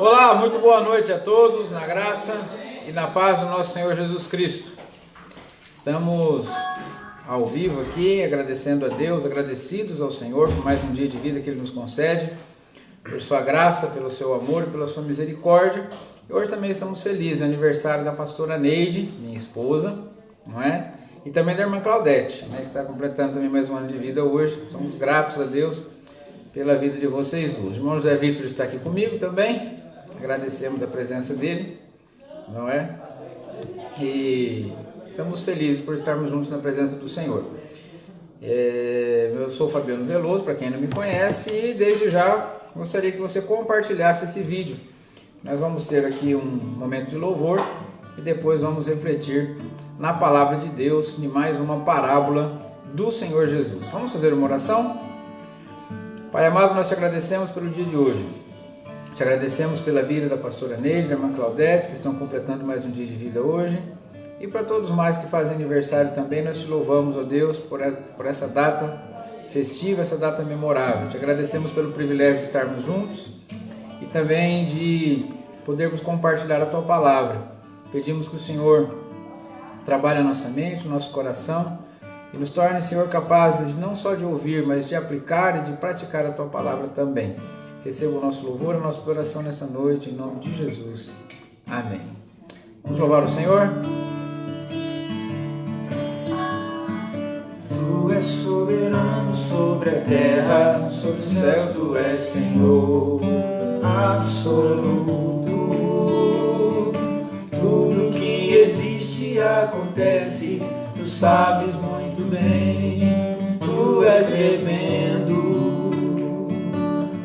Olá, muito boa noite a todos, na graça e na paz do nosso Senhor Jesus Cristo. Estamos ao vivo aqui, agradecendo a Deus, agradecidos ao Senhor por mais um dia de vida que Ele nos concede, por sua graça, pelo seu amor e pela sua misericórdia. E hoje também estamos felizes, aniversário da pastora Neide, minha esposa, não é? E também da irmã Claudete, né, que está completando também mais um ano de vida hoje. Somos gratos a Deus pela vida de vocês duas. O irmão José Vitor está aqui comigo também, agradecemos a presença dele, não é? E estamos felizes por estarmos juntos na presença do Senhor. Eu sou Fabiano Veloso, para quem não me conhece, e desde já gostaria que você compartilhasse esse vídeo. Nós vamos ter aqui um momento de louvor e depois vamos refletir na palavra de Deus, de mais uma parábola do Senhor Jesus. Vamos fazer uma oração? Pai amado, nós te agradecemos pelo dia de hoje. Te agradecemos pela vida da pastora Neide, da irmã Claudete, que estão completando mais um dia de vida hoje. E para todos mais que fazem aniversário também, nós te louvamos, ó Deus, por essa data festiva, essa data memorável. Te agradecemos pelo privilégio de estarmos juntos e também de podermos compartilhar a tua palavra. Pedimos que o Senhor trabalhe a nossa mente, o nosso coração, e nos torne, Senhor, capazes não só de ouvir, mas de aplicar e de praticar a Tua Palavra também. Receba o nosso louvor, a nossa adoração nessa noite, em nome de Jesus. Amém. Vamos louvar o Senhor? Tu és soberano sobre a terra, sobre os céus, Tu és Senhor absoluto. Tudo que existe acontece, Tu sabes muito bem. Tu és tremendo,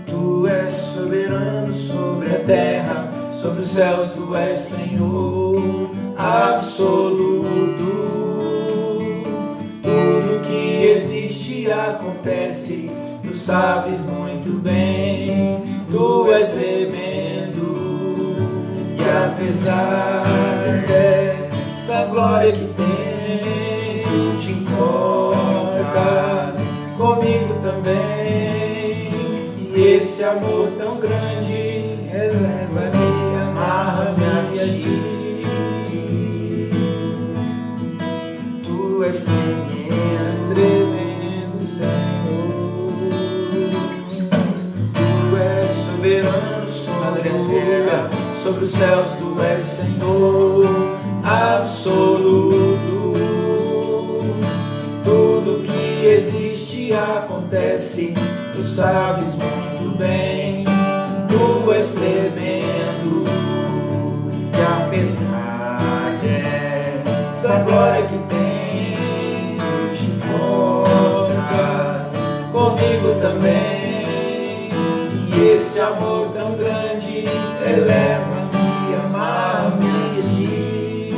Tu és soberano sobre a terra, sobre os céus, Tu és Senhor absoluto. Tudo que existe acontece, Tu sabes muito bem. Tu és tremendo, e apesar dessa glória que tem, Tu te importas comigo também. E esse amor tão grande eleva-me, amarra-me a Ti. Tu és tremendo, Senhor. Tu és soberano sobre a terra, sobre os céus, Tu és Senhor absoluto. Tudo que existe acontece, Tu sabes muito bem. Tu és tremendo, e apesar dessa glória que tem, Tu te importas comigo também. E esse amor tão grande eleva-me, amarra-me a Ti.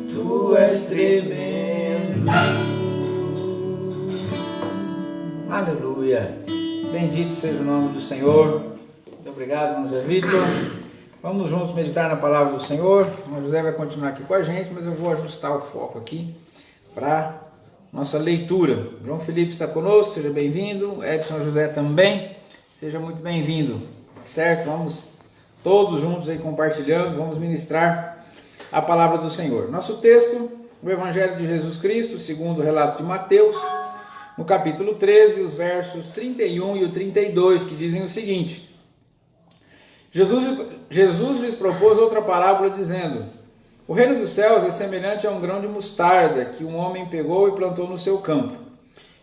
Tu és tremendo. Aleluia! Bendito seja o nome do Senhor. Muito obrigado, irmão José Vitor. Vamos juntos meditar na palavra do Senhor. O irmão José vai continuar aqui com a gente, mas eu vou ajustar o foco aqui para nossa leitura. João Felipe está conosco, seja bem-vindo. Edson José também, seja muito bem-vindo. Certo? Vamos todos juntos aí compartilhando, vamos ministrar a palavra do Senhor. Nosso texto, o Evangelho de Jesus Cristo, segundo o relato de Mateus, no capítulo 13, os versos 31 e o 32, que dizem o seguinte: Jesus lhes propôs outra parábola, dizendo: o reino dos céus é semelhante a um grão de mostarda que um homem pegou e plantou no seu campo.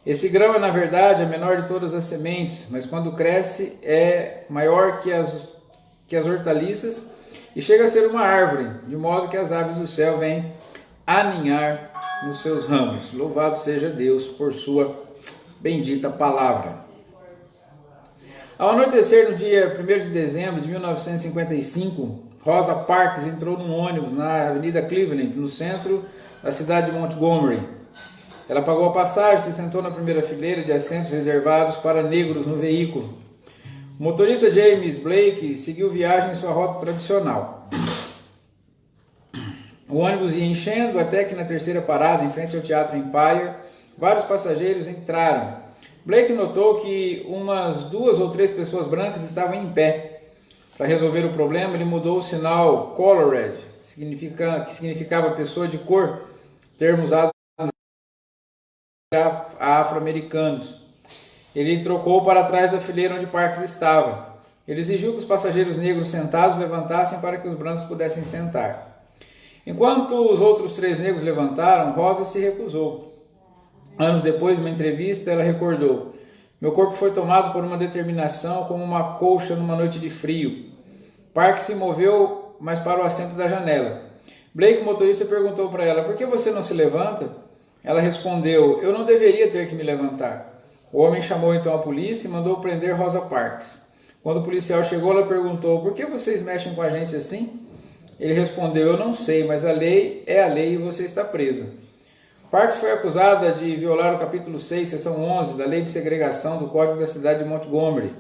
Esse grão é, na verdade, a menor de todas as sementes, mas quando cresce é maior que as hortaliças e chega a ser uma árvore, de modo que as aves do céu vêm aninhar nos seus ramos. Louvado seja Deus por sua bendita palavra. Ao anoitecer no dia 1º de dezembro de 1955, Rosa Parks entrou num ônibus na Avenida Cleveland, no centro da cidade de Montgomery. Ela pagou a passagem e se sentou na primeira fileira de assentos reservados para negros no veículo. O motorista James Blake seguiu viagem em sua rota tradicional. O ônibus ia enchendo até que na terceira parada, em frente ao Teatro Empire, vários passageiros entraram. Blake notou que umas 2 ou 3 pessoas brancas estavam em pé. Para resolver o problema, ele mudou o sinal colored, que significava pessoa de cor, termo usado para afro-americanos. Ele trocou para trás da fileira onde Parks estava. Ele exigiu que os passageiros negros sentados levantassem para que os brancos pudessem sentar. Enquanto os outros 3 negros levantaram, Rosa se recusou. Anos depois, numa entrevista, ela recordou: meu corpo foi tomado por uma determinação como uma colcha numa noite de frio. Parks se moveu, mas para o assento da janela. Blake, o motorista, perguntou para ela: por que você não se levanta? Ela respondeu: eu não deveria ter que me levantar. O homem chamou então a polícia e mandou prender Rosa Parks. Quando o policial chegou, ela perguntou: por que vocês mexem com a gente assim? Ele respondeu: eu não sei, mas a lei é a lei e você está presa. Parks foi acusada de violar o capítulo 6, seção 11 da Lei de Segregação do Código da cidade de Montgomery.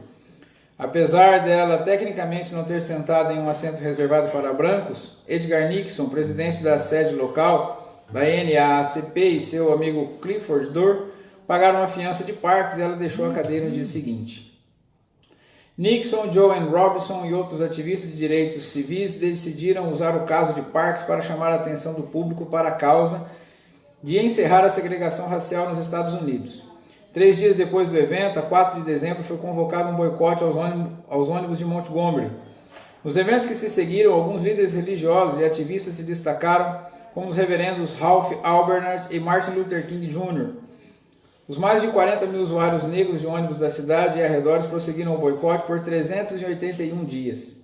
Apesar dela tecnicamente não ter sentado em um assento reservado para brancos, Edgar Nixon, presidente da sede local da NAACP, e seu amigo Clifford Durr pagaram uma fiança de Parks e ela deixou a cadeia no dia seguinte. Nixon, Joanne Robinson e outros ativistas de direitos civis decidiram usar o caso de Parks para chamar a atenção do público para a causa de encerrar a segregação racial nos Estados Unidos. 3 dias depois do evento, a 4 de dezembro, foi convocado um boicote aos ônibus de Montgomery. Nos eventos que se seguiram, alguns líderes religiosos e ativistas se destacaram, como os reverendos Ralph Albernard e Martin Luther King Jr. Os mais de 40 mil usuários negros de ônibus da cidade e arredores prosseguiram o boicote por 381 dias.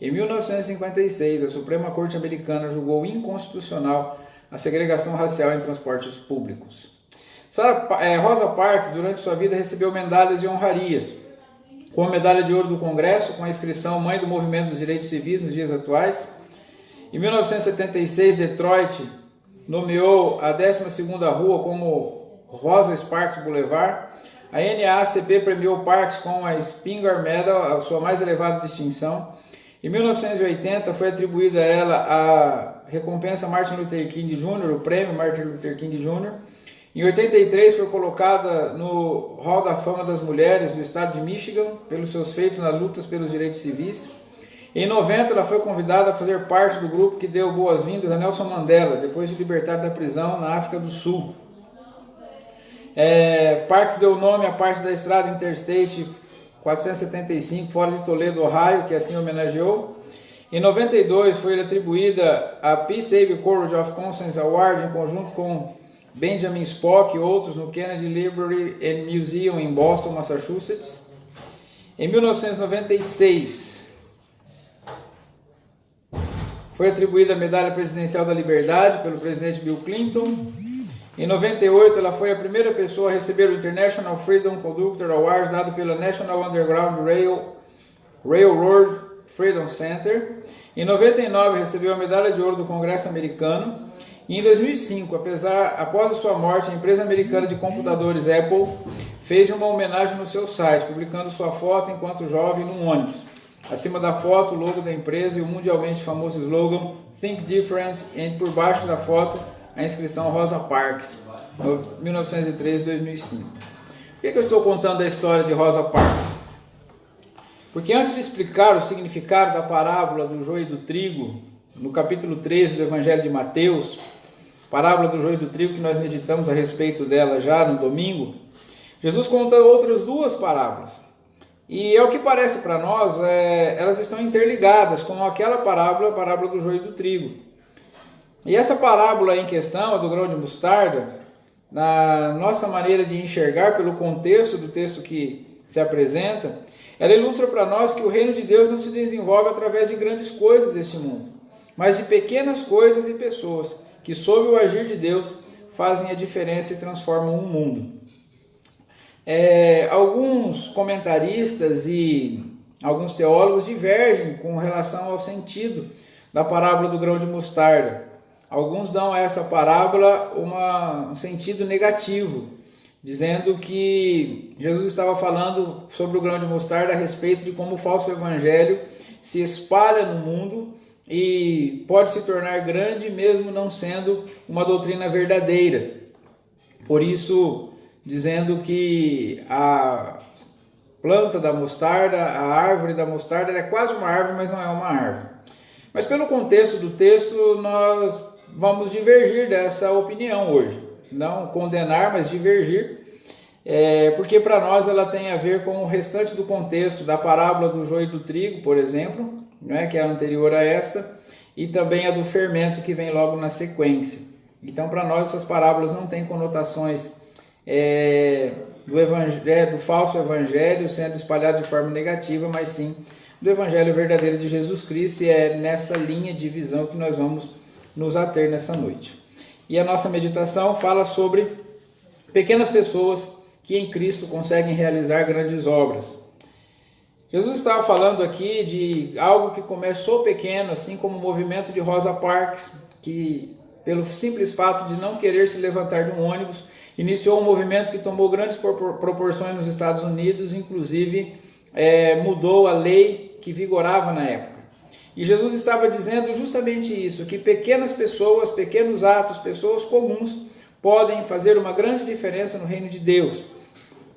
Em 1956, a Suprema Corte Americana julgou inconstitucional a segregação racial em transportes públicos. Rosa Parks, durante sua vida, recebeu medalhas e honrarias, como a Medalha de Ouro do Congresso, com a inscrição Mãe do Movimento dos Direitos Civis nos dias atuais. Em 1976, Detroit nomeou a 12ª rua como Rosa Sparks Boulevard. A NAACP premiou Parks com a Spingarn Medal, a sua mais elevada distinção. Em 1980, foi atribuída a ela a recompensa Martin Luther King Jr., o prêmio Martin Luther King Jr. Em 83, foi colocada no Hall da Fama das Mulheres do estado de Michigan, pelos seus feitos nas lutas pelos direitos civis. Em 90, ela foi convidada a fazer parte do grupo que deu boas-vindas a Nelson Mandela, depois de libertado da prisão na África do Sul. Parks deu nome à parte da estrada Interstate 475, fora de Toledo, Ohio, que assim homenageou. Em 92, foi atribuída a Peaceable Courage of Conscience Award, em conjunto com Benjamin Spock e outros, no Kennedy Library and Museum, em Boston, Massachusetts. Em 1996, foi atribuída a Medalha Presidencial da Liberdade pelo presidente Bill Clinton. Em 98, ela foi a primeira pessoa a receber o International Freedom Conductor Award, dado pela National Underground Railroad Freedom Center. Em 99, recebeu a Medalha de Ouro do Congresso Americano. E em 2005, após a sua morte, a empresa americana de computadores Apple fez uma homenagem no seu site, publicando sua foto enquanto jovem num ônibus. Acima da foto, o logo da empresa e o mundialmente famoso slogan Think Different, e por baixo da foto, a inscrição Rosa Parks, 1903-2005. Por que eu estou contando a história de Rosa Parks? Porque antes de explicar o significado da parábola do joio e do trigo, no capítulo 13 do Evangelho de Mateus, parábola do joio e do trigo que nós meditamos a respeito dela já no domingo, Jesus conta outras 2 parábolas. E é o que parece para nós, elas estão interligadas com aquela parábola, a parábola do joio e do trigo. E essa parábola em questão, a do grão de mostarda, na nossa maneira de enxergar pelo contexto do texto que se apresenta, ela ilustra para nós que o reino de Deus não se desenvolve através de grandes coisas deste mundo, mas de pequenas coisas e pessoas que, sob o agir de Deus, fazem a diferença e transformam o mundo. Alguns comentaristas e alguns teólogos divergem com relação ao sentido da parábola do grão de mostarda. Alguns dão a essa parábola um sentido negativo, dizendo que Jesus estava falando sobre o grão de mostarda a respeito de como o falso evangelho se espalha no mundo e pode se tornar grande mesmo não sendo uma doutrina verdadeira. Por isso, dizendo que a planta da mostarda, a árvore da mostarda, ela é quase uma árvore, mas não é uma árvore. Mas pelo contexto do texto, nós vamos divergir dessa opinião hoje. Não condenar, mas divergir, porque para nós ela tem a ver com o restante do contexto da parábola do joio e do trigo, por exemplo, né, que é anterior a essa, e também a do fermento que vem logo na sequência. Então, para nós, essas parábolas não têm conotações do falso evangelho sendo espalhado de forma negativa, mas sim do evangelho verdadeiro de Jesus Cristo, e é nessa linha de visão que nós vamos nos ater nessa noite. E a nossa meditação fala sobre pequenas pessoas que em Cristo conseguem realizar grandes obras. Jesus estava falando aqui de algo que começou pequeno, assim como o movimento de Rosa Parks, que pelo simples fato de não querer se levantar de um ônibus, iniciou um movimento que tomou grandes proporções nos Estados Unidos, inclusive mudou a lei que vigorava na época. E Jesus estava dizendo justamente isso, que pequenas pessoas, pequenos atos, pessoas comuns podem fazer uma grande diferença no reino de Deus.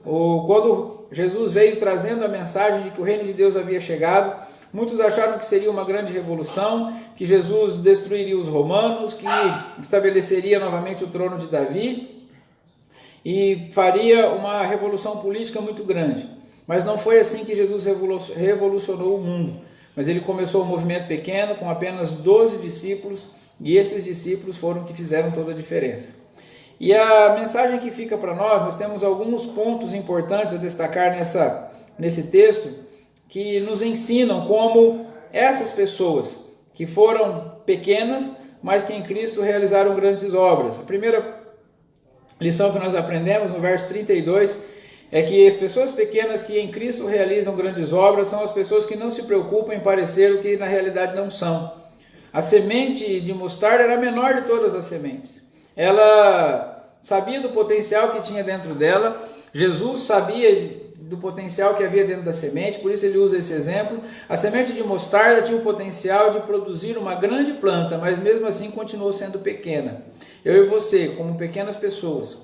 Quando Jesus veio trazendo a mensagem de que o reino de Deus havia chegado, muitos acharam que seria uma grande revolução, que Jesus destruiria os romanos, que estabeleceria novamente o trono de Davi e faria uma revolução política muito grande. Mas não foi assim que Jesus revolucionou o mundo. Mas ele começou um movimento pequeno com apenas 12 discípulos, e esses discípulos foram que fizeram toda a diferença. E a mensagem que fica para nós temos alguns pontos importantes a destacar nesse texto, que nos ensinam como essas pessoas que foram pequenas, mas que em Cristo realizaram grandes obras. A primeira lição que nós aprendemos no verso 32 é que as pessoas pequenas que em Cristo realizam grandes obras são as pessoas que não se preocupam em parecer o que na realidade não são. A semente de mostarda era a menor de todas as sementes. Ela sabia do potencial que tinha dentro dela. Jesus sabia do potencial que havia dentro da semente, por isso ele usa esse exemplo. A semente de mostarda tinha o potencial de produzir uma grande planta, mas mesmo assim continuou sendo pequena. Eu e você, como pequenas pessoas,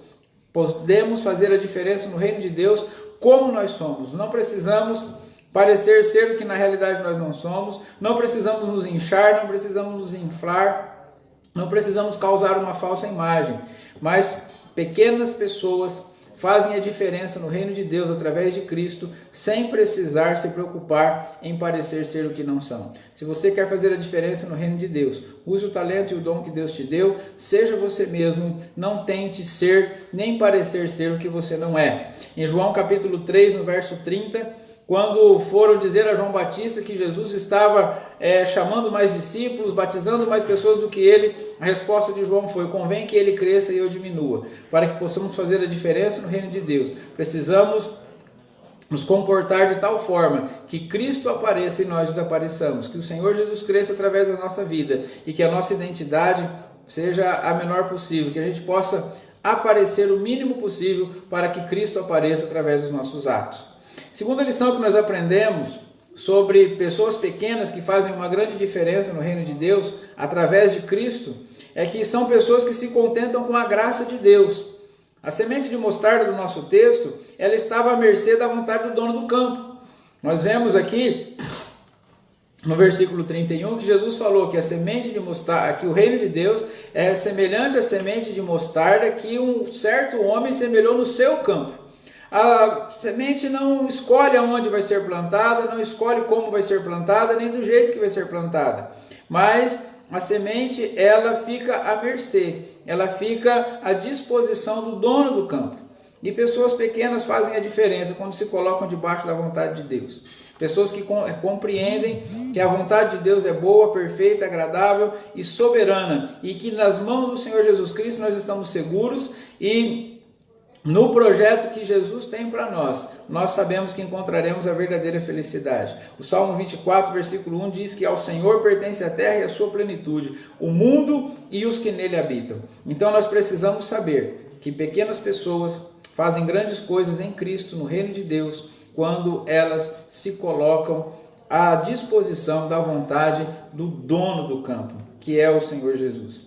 podemos fazer a diferença no reino de Deus como nós somos. Não precisamos parecer ser o que na realidade nós não somos, não precisamos nos inchar, não precisamos nos inflar, não precisamos causar uma falsa imagem, mas pequenas pessoas fazem a diferença no reino de Deus através de Cristo, sem precisar se preocupar em parecer ser o que não são. Se você quer fazer a diferença no reino de Deus, use o talento e o dom que Deus te deu, seja você mesmo, não tente ser nem parecer ser o que você não é. Em João capítulo 3, no verso 30, quando foram dizer a João Batista que Jesus estava chamando mais discípulos, batizando mais pessoas do que ele, a resposta de João foi: convém que ele cresça e eu diminua, para que possamos fazer a diferença no reino de Deus. Precisamos nos comportar de tal forma que Cristo apareça e nós desapareçamos, que o Senhor Jesus cresça através da nossa vida e que a nossa identidade seja a menor possível, que a gente possa aparecer o mínimo possível para que Cristo apareça através dos nossos atos. Segunda lição que nós aprendemos sobre pessoas pequenas que fazem uma grande diferença no reino de Deus através de Cristo é que são pessoas que se contentam com a graça de Deus. A semente de mostarda do nosso texto, ela estava à mercê da vontade do dono do campo. Nós vemos aqui no versículo 31 que Jesus falou que a semente de mostarda, que o reino de Deus é semelhante à semente de mostarda que um certo homem semelhou no seu campo. A semente não escolhe aonde vai ser plantada, não escolhe como vai ser plantada, nem do jeito que vai ser plantada. Mas a semente, ela fica à mercê, ela fica à disposição do dono do campo. E pessoas pequenas fazem a diferença quando se colocam debaixo da vontade de Deus. Pessoas que compreendem que a vontade de Deus é boa, perfeita, agradável e soberana. E que nas mãos do Senhor Jesus Cristo nós estamos seguros e no projeto que Jesus tem para nós, nós sabemos que encontraremos a verdadeira felicidade. O Salmo 24, versículo 1 diz que ao Senhor pertence a terra e a sua plenitude, o mundo e os que nele habitam. Então nós precisamos saber que pequenas pessoas fazem grandes coisas em Cristo, no reino de Deus, quando elas se colocam à disposição da vontade do dono do campo, que é o Senhor Jesus.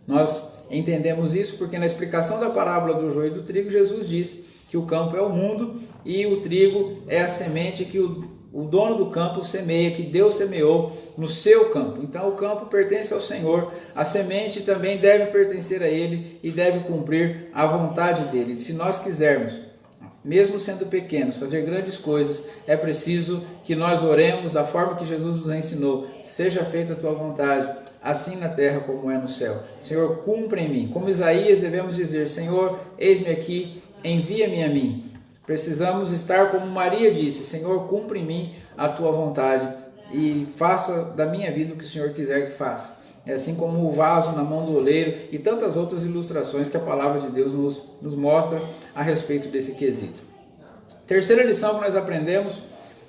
Nós entendemos isso porque na explicação da parábola do joio e do trigo, Jesus diz que o campo é o mundo e o trigo é a semente que o dono do campo semeia, que Deus semeou no seu campo. Então o campo pertence ao Senhor, a semente também deve pertencer a Ele e deve cumprir a vontade dEle. Se nós quisermos, mesmo sendo pequenos, fazer grandes coisas, é preciso que nós oremos da forma que Jesus nos ensinou: seja feita a tua vontade, assim na terra como é no céu. Senhor, cumpra em mim. Como Isaías devemos dizer: Senhor, eis-me aqui, envia-me a mim. Precisamos estar como Maria disse: Senhor, cumpra em mim a tua vontade e faça da minha vida o que o Senhor quiser que faça. É assim como o vaso na mão do oleiro e tantas outras ilustrações que a palavra de Deus nos mostra a respeito desse quesito. Terceira lição que nós aprendemos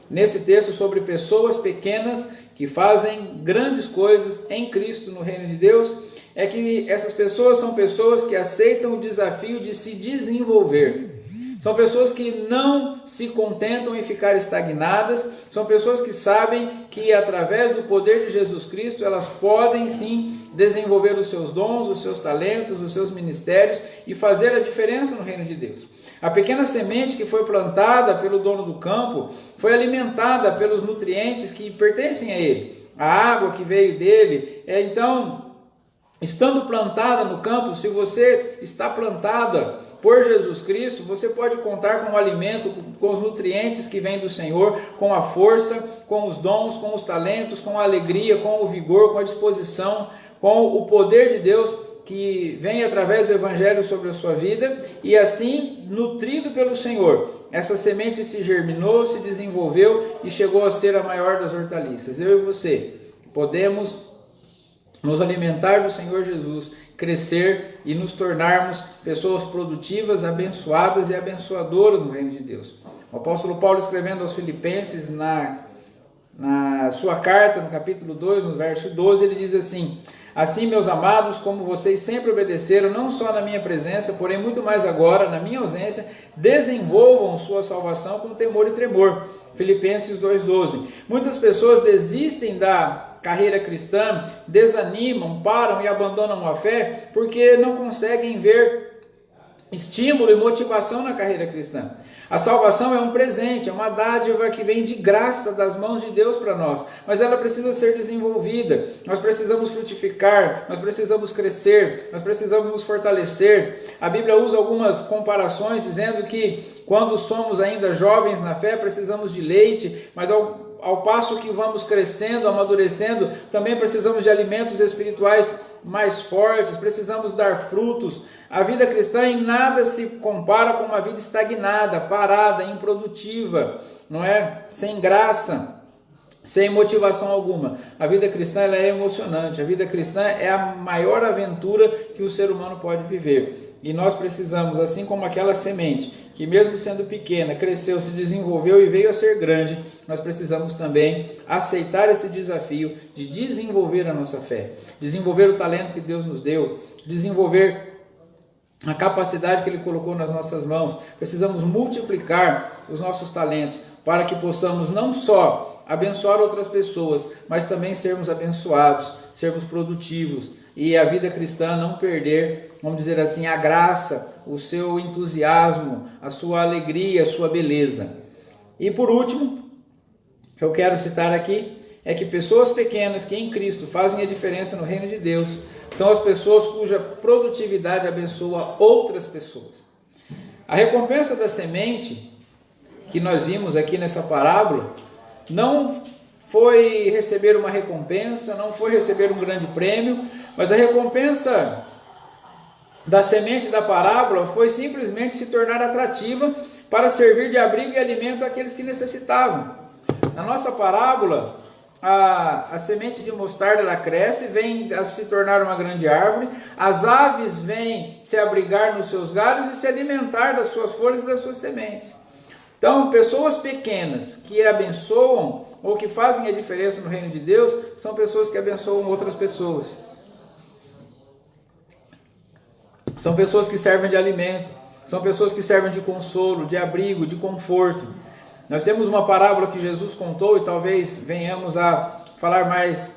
nesse texto sobre pessoas pequenas que fazem grandes coisas em Cristo no reino de Deus é que essas pessoas são pessoas que aceitam o desafio de se desenvolver. São pessoas que não se contentam em ficar estagnadas, são pessoas que sabem que através do poder de Jesus Cristo elas podem sim desenvolver os seus dons, os seus talentos, os seus ministérios e fazer a diferença no reino de Deus. A pequena semente que foi plantada pelo dono do campo foi alimentada pelos nutrientes que pertencem a ele, a água que veio dele. Então, estando plantada no campo, se você está plantada por Jesus Cristo, você pode contar com o alimento, com os nutrientes que vêm do Senhor, com a força, com os dons, com os talentos, com a alegria, com o vigor, com a disposição, com o poder de Deus que vem através do Evangelho sobre a sua vida, e assim, nutrido pelo Senhor, essa semente se germinou, se desenvolveu e chegou a ser a maior das hortaliças. Eu e você podemos nos alimentar do Senhor Jesus, crescer e nos tornarmos pessoas produtivas, abençoadas e abençoadoras no reino de Deus. O apóstolo Paulo, escrevendo aos Filipenses na sua carta, no capítulo 2, no verso 12, ele diz assim: assim, meus amados, como vocês sempre obedeceram, não só na minha presença, porém muito mais agora, na minha ausência, desenvolvam sua salvação com temor e tremor. Filipenses 2,12. Muitas pessoas desistem da carreira cristã, desanimam, param e abandonam a fé porque não conseguem ver estímulo e motivação na carreira cristã. A salvação é um presente, é uma dádiva que vem de graça das mãos de Deus para nós, mas ela precisa ser desenvolvida. Nós precisamos frutificar, nós precisamos crescer, nós precisamos nos fortalecer. A Bíblia usa algumas comparações dizendo que quando somos ainda jovens na fé precisamos de leite, mas ao passo que vamos crescendo, amadurecendo, também precisamos de alimentos espirituais mais fortes, precisamos dar frutos. A vida cristã em nada se compara com uma vida estagnada, parada, improdutiva, não é? Sem graça, sem motivação alguma. A vida cristã ela é emocionante, a vida cristã é a maior aventura que o ser humano pode viver. E nós precisamos, assim como aquela semente, que mesmo sendo pequena, cresceu, se desenvolveu e veio a ser grande, nós precisamos também aceitar esse desafio de desenvolver a nossa fé, desenvolver o talento que Deus nos deu, desenvolver a capacidade que Ele colocou nas nossas mãos. Precisamos multiplicar os nossos talentos para que possamos não só abençoar outras pessoas, mas também sermos abençoados, sermos produtivos e a vida cristã não perder, vamos dizer assim, a graça, o seu entusiasmo, a sua alegria, a sua beleza. E por último, que eu quero citar aqui, é que pessoas pequenas que em Cristo fazem a diferença no reino de Deus são as pessoas cuja produtividade abençoa outras pessoas. A recompensa da semente que nós vimos aqui nessa parábola não foi receber uma recompensa, não foi receber um grande prêmio, mas a recompensa da semente da parábola foi simplesmente se tornar atrativa para servir de abrigo e alimento àqueles que necessitavam. Na nossa parábola, a semente de mostarda ela cresce, vem a se tornar uma grande árvore, as aves vêm se abrigar nos seus galhos e se alimentar das suas folhas e das suas sementes. Então, pessoas pequenas que abençoam ou que fazem a diferença no reino de Deus são pessoas que abençoam outras pessoas. São pessoas que servem de alimento, são pessoas que servem de consolo, de abrigo, de conforto. Nós temos uma parábola que Jesus contou e talvez venhamos a falar mais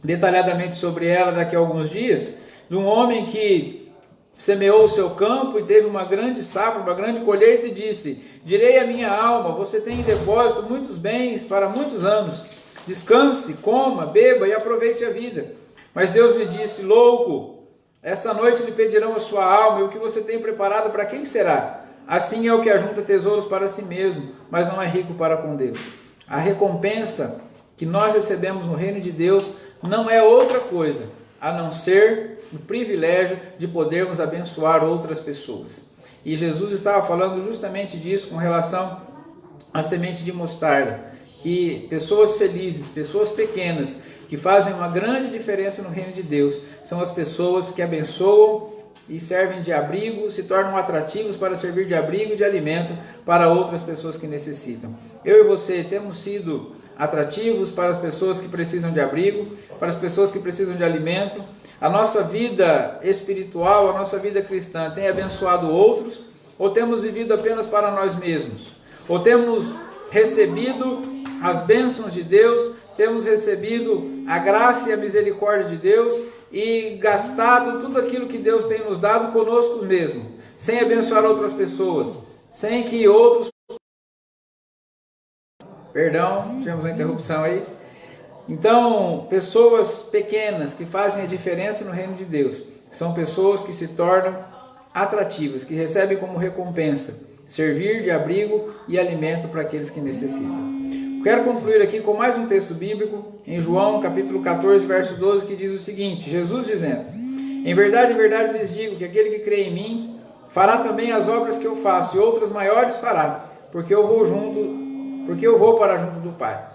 detalhadamente sobre ela daqui a alguns dias. de um homem que semeou o seu campo e teve uma grande safra, uma grande colheita, e disse: direi à minha alma, você tem em depósito muitos bens para muitos anos, descanse, coma, beba e aproveite a vida. Mas Deus lhe disse: louco, esta noite lhe pedirão a sua alma, e o que você tem preparado para quem será? Assim é o que ajunta tesouros para si mesmo, mas não é rico para com Deus. A recompensa que nós recebemos no reino de Deus não é outra coisa a não ser o privilégio de podermos abençoar outras pessoas. E Jesus estava falando justamente disso com relação à semente de mostarda, que pessoas felizes, pessoas pequenas, que fazem uma grande diferença no reino de Deus, são as pessoas que abençoam e servem de abrigo, se tornam atrativos para servir de abrigo e de alimento para outras pessoas que necessitam. Eu e você temos sido atrativos para as pessoas que precisam de abrigo, para as pessoas que precisam de alimento. A nossa vida espiritual, a nossa vida cristã tem abençoado outros, ou temos vivido apenas para nós mesmos? Ou temos recebido as bênçãos de Deus, temos recebido a graça e a misericórdia de Deus e gastado tudo aquilo que Deus tem nos dado conosco mesmo, sem abençoar outras pessoas, sem que outros... Perdão, tivemos uma interrupção aí. Então, pessoas pequenas que fazem a diferença no reino de Deus são pessoas que se tornam atrativas, que recebem como recompensa servir de abrigo e alimento para aqueles que necessitam. Quero concluir aqui com mais um texto bíblico, em João capítulo 14, verso 12, que diz o seguinte: Jesus dizendo: em verdade lhes digo que aquele que crê em mim fará também as obras que eu faço, e outras maiores fará, porque eu vou para junto do Pai.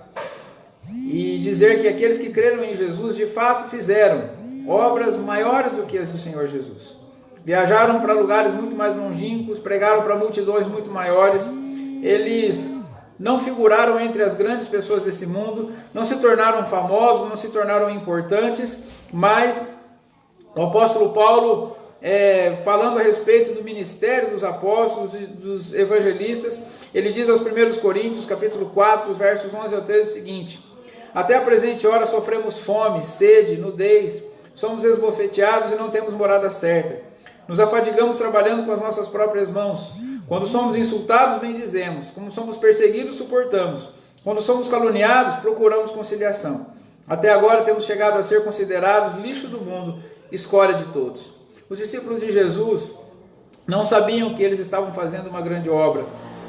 E dizer que aqueles que creram em Jesus de fato fizeram obras maiores do que as do Senhor Jesus. Viajaram para lugares muito mais longínquos, pregaram para multidões muito maiores. Eles não figuraram entre as grandes pessoas desse mundo, não se tornaram famosos, não se tornaram importantes, mas o apóstolo Paulo, falando a respeito do ministério dos apóstolos, dos evangelistas, ele diz aos 1 Coríntios, capítulo 4, versos 11 ao 13, o seguinte: até a presente hora sofremos fome, sede, nudez, somos esbofeteados e não temos morada certa, nos afadigamos trabalhando com as nossas próprias mãos. Quando somos insultados, bendizemos. Como somos perseguidos, suportamos. Quando somos caluniados, procuramos conciliação. Até agora temos chegado a ser considerados lixo do mundo, escória de todos. Os discípulos de Jesus não sabiam que eles estavam fazendo uma grande obra.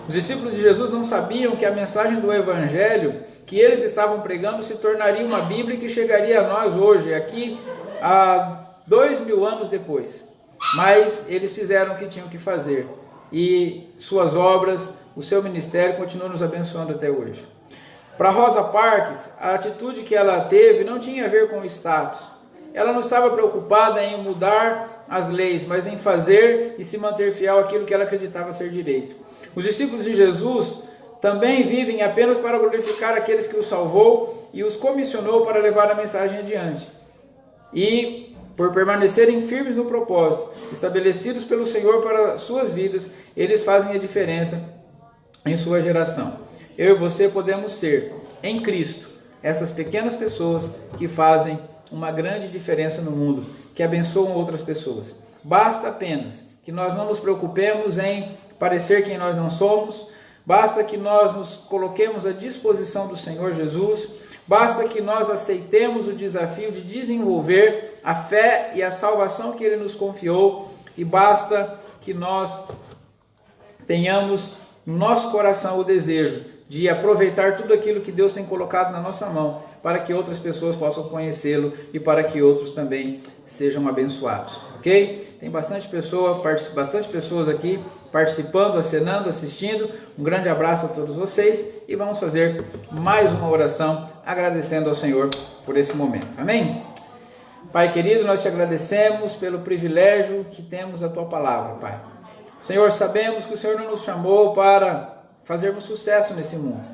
Os discípulos de Jesus não sabiam que a mensagem do Evangelho que eles estavam pregando se tornaria uma Bíblia que chegaria a nós hoje, aqui há 2000 anos depois. Mas eles fizeram o que tinham que fazer. E suas obras, o seu ministério continua nos abençoando até hoje. Para Rosa Parks, a atitude que ela teve não tinha a ver com o status. Ela não estava preocupada em mudar as leis, mas em fazer e se manter fiel àquilo que ela acreditava ser direito. Os discípulos de Jesus também vivem apenas para glorificar aqueles que os salvou e os comissionou para levar a mensagem adiante. E por permanecerem firmes no propósito, estabelecidos pelo Senhor para suas vidas, eles fazem a diferença em sua geração. Eu e você podemos ser, em Cristo, essas pequenas pessoas que fazem uma grande diferença no mundo, que abençoam outras pessoas. Basta apenas que nós não nos preocupemos em parecer quem nós não somos, basta que nós nos coloquemos à disposição do Senhor Jesus, basta que nós aceitemos o desafio de desenvolver a fé e a salvação que Ele nos confiou, e basta que nós tenhamos no nosso coração o desejo de aproveitar tudo aquilo que Deus tem colocado na nossa mão, para que outras pessoas possam conhecê-lo e para que outros também sejam abençoados, ok? Tem bastante pessoas aqui participando, acenando, assistindo. Um grande abraço a todos vocês e vamos fazer mais uma oração agradecendo ao Senhor por esse momento, amém? Pai querido, nós te agradecemos pelo privilégio que temos da tua palavra, Pai. Senhor, sabemos que o Senhor não nos chamou para fazermos sucesso nesse mundo.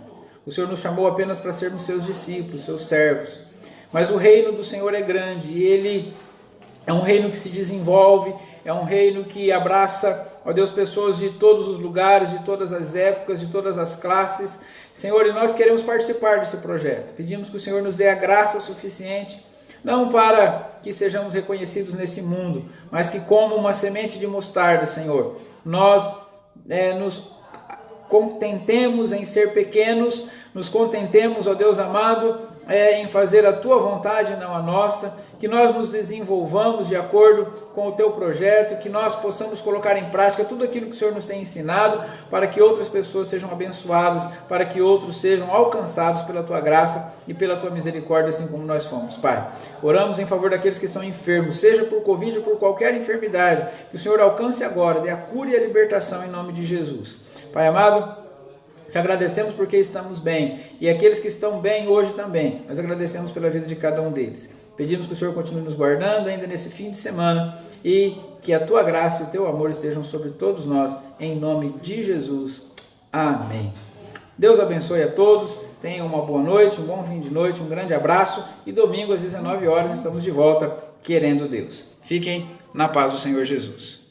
O Senhor nos chamou apenas para sermos seus discípulos, seus servos. Mas o reino do Senhor é grande e Ele é um reino que se desenvolve, é um reino que abraça, ó Deus, pessoas de todos os lugares, de todas as épocas, de todas as classes. Senhor, e nós queremos participar desse projeto. Pedimos que o Senhor nos dê a graça suficiente não para que sejamos reconhecidos nesse mundo, mas que como uma semente de mostarda, Senhor, nós nos contentemos em ser pequenos, nos contentemos, ó Deus amado, em fazer a Tua vontade, não a nossa, que nós nos desenvolvamos de acordo com o Teu projeto, que nós possamos colocar em prática tudo aquilo que o Senhor nos tem ensinado, para que outras pessoas sejam abençoadas, para que outros sejam alcançados pela Tua graça e pela Tua misericórdia, assim como nós fomos, Pai. Oramos em favor daqueles que estão enfermos, seja por Covid ou por qualquer enfermidade, que o Senhor alcance agora, dê a cura e a libertação em nome de Jesus. Pai amado, te agradecemos porque estamos bem, e aqueles que estão bem hoje também, nós agradecemos pela vida de cada um deles. Pedimos que o Senhor continue nos guardando ainda nesse fim de semana, e que a Tua graça e o Teu amor estejam sobre todos nós, em nome de Jesus. Amém. Deus abençoe a todos, tenham uma boa noite, um bom fim de noite, um grande abraço, e domingo às 19 horas estamos de volta, querendo Deus. Fiquem na paz do Senhor Jesus.